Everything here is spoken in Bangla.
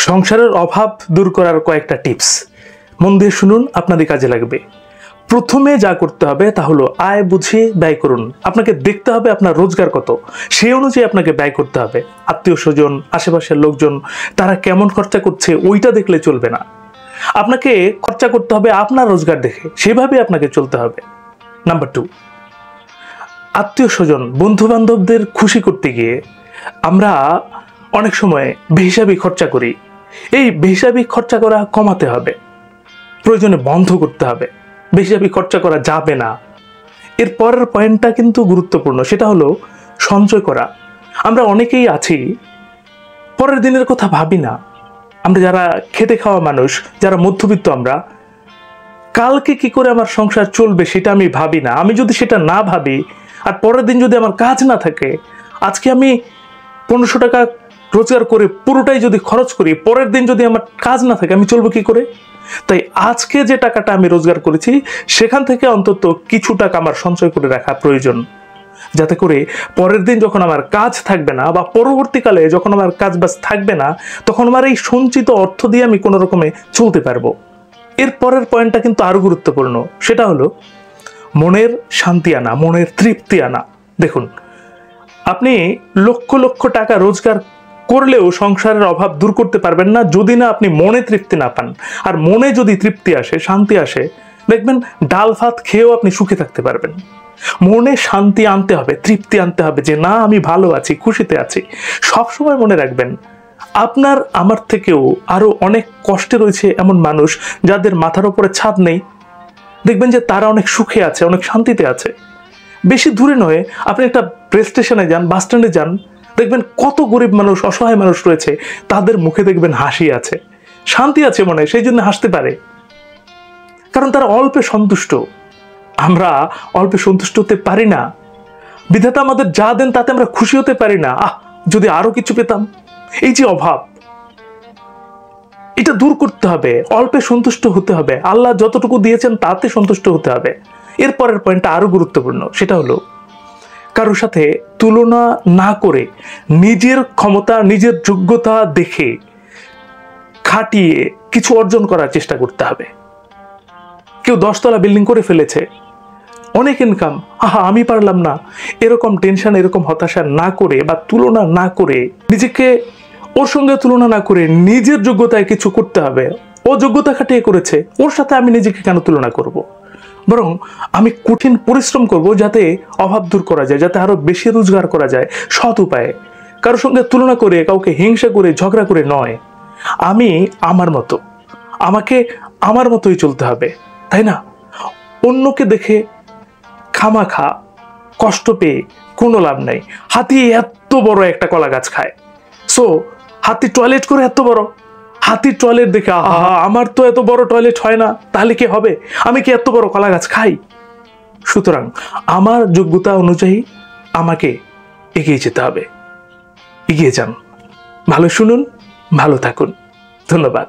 সংসারের অভাব দূর করার কয়েকটা টিপস মন দিয়ে শুনুন, আপনারই কাজে লাগবে। প্রথমে যা করতে হবে তা হলো আয় বুঝে ব্যয় করুন। আপনাকে দেখতে হবে আপনার রোজগার কত, সেই অনুযায়ী আপনাকে ব্যয় করতে হবে। আত্মীয় স্বজন, আশেপাশের লোকজন তারা কেমন খরচা করছে ওইটা দেখলে চলবে না। আপনাকে খরচা করতে হবে আপনার রোজগার দেখে, সেভাবে আপনাকে চলতে হবে। নাম্বার 2, আত্মীয় স্বজন বন্ধু বান্ধবদের খুশি করতে গিয়ে আমরা অনেক সময় বেহিসাবি খরচা করি। এই বেহিসাবি খরচা করা কমাতে হবে, প্রয়োজনে বন্ধ করতে হবে। বেহিসাবি খরচা করা যাবে না। এর পরের পয়েন্টটা কিন্তু গুরুত্বপূর্ণ, সেটা হলো সঞ্চয় করা। আমরা অনেকেই আছি পরের দিনের কথা ভাবি না। আমরা যারা খেটে খাওয়া মানুষ, যারা মধ্যবিত্ত, আমরা কালকে কি করে আমার সংসার চলবে সেটা আমি ভাবি না। আমি যদি সেটা না ভাবি আর পরের দিন যদি আমার কাজ না থাকে, আজকে আমি 1500 টাকা রোজগার করে পুরোটাই যদি খরচ করি, পরের দিন যদি আমার কাজ না থাকে আমি চলবো কি করে? তাই আজকে যে টাকাটা আমি রোজগার করেছি সেখান থেকে অন্তত কিছু টাকা আমার সঞ্চয় করে রাখা প্রয়োজন, যাতে করে পরের দিন যখন আমার কাজ থাকবে না বা পরবর্তীকালে যখন আমার কাজ বাজ থাকবে না, তখন আমার এই সঞ্চিত অর্থ দিয়ে আমি কোনো রকমে চলতে পারবো। এর পরের পয়েন্টটা কিন্তু আরো গুরুত্বপূর্ণ, সেটা হলো মনের শান্তি আনা, মনের তৃপ্তি আনা। দেখুন, আপনি লক্ষ লক্ষ টাকা রোজগার করলেও সংসারের অভাব দূর করতে পারবেন না যদি না আপনি মনে তৃপ্তি না পান। আর মনে যদি তৃপ্তি আসে, শান্তি আসে, দেখবেন ডাল ভাত খেয়েও আপনি সুখে থাকতে পারবেন। মনে শান্তি আনতে হবে, তৃপ্তি আনতে হবে যে না, আমি ভালো আছি, খুশিতে আছি। সবসময় মনে রাখবেন, আপনার আমার থেকেও আরো অনেক কষ্টে রয়েছে এমন মানুষ যাদের মাথার উপরে ছাদ নেই। দেখবেন যে তারা অনেক সুখে আছে, অনেক শান্তিতে আছে। বেশি দূরে নয়, আপনি একটা রেল স্টেশনে যান, বাস স্ট্যান্ডে যান, দেখবেন কত গরিব মানুষ, অসহায় মানুষ রয়েছে, তাদের মুখে দেখবেন হাসি আছে, শান্তি আছে মনে, সেই জন্য হাসতে পারে, কারণ তারা অল্পে সন্তুষ্ট। আমরা অল্পে সন্তুষ্ট হতে পারি না। বিধাতা আমাদের যা দেন তাতে আমরা খুশি হতে পারি না। যদি আরো কিছু পেতাম। এই যে অভাব, এটা দূর করতে হবে, অল্পে সন্তুষ্ট হতে হবে। আল্লাহ যতটুকু দিয়েছেন তাতে সন্তুষ্ট হতে হবে। এরপরের পয়েন্টটা আরো গুরুত্বপূর্ণ, সেটা হলো কারোর সাথে তুলনা না করে নিজের ক্ষমতা, নিজের যোগ্যতা দেখে খাটিয়ে কিছু অর্জন করার চেষ্টা করতে হবে। কেউ 10 তলা বিল্ডিং করে ফেলেছে, অনেক ইনকাম, আমি পারলাম না, এরকম টেনশন, এরকম হতাশা না করে বা তুলনা না করে, নিজেকে ওর সঙ্গে তুলনা না করে নিজের যোগ্যতায় কিছু করতে হবে। ও যোগ্যতা খাটিয়ে করেছে, ওর সাথে আমি নিজেকে কেন তুলনা করব? বরং আমি কঠিন পরিশ্রম করব যাতে অভাব দূর করা যায়, যাতে আরো বেশি রোজগার করা যায় সৎ উপায়ে। কারোর সঙ্গে তুলনা করে, কাউকে হিংসা করে, ঝগড়া করে নয়। আমি আমার মতো, আমাকে আমার মতোই চলতে হবে, তাই না? অন্যকে দেখে খামাখা কষ্ট পেয়ে কোনো লাভ নাই। হাতি এত বড় একটা কলা গাছ খায়, সো হাতি টয়লেট করে এত বড়, হাতির টয়লেট দেখে আমার তো এত বড় টয়লেট হয় না, তাহলে কি হবে? আমি কি এত বড় কলা গাছ খাই? সুতরাং আমার যোগ্যতা অনুযায়ী আমাকে এগিয়ে যেতে হবে। এগিয়ে যান, ভালো শুনুন, ভালো থাকুন। ধন্যবাদ।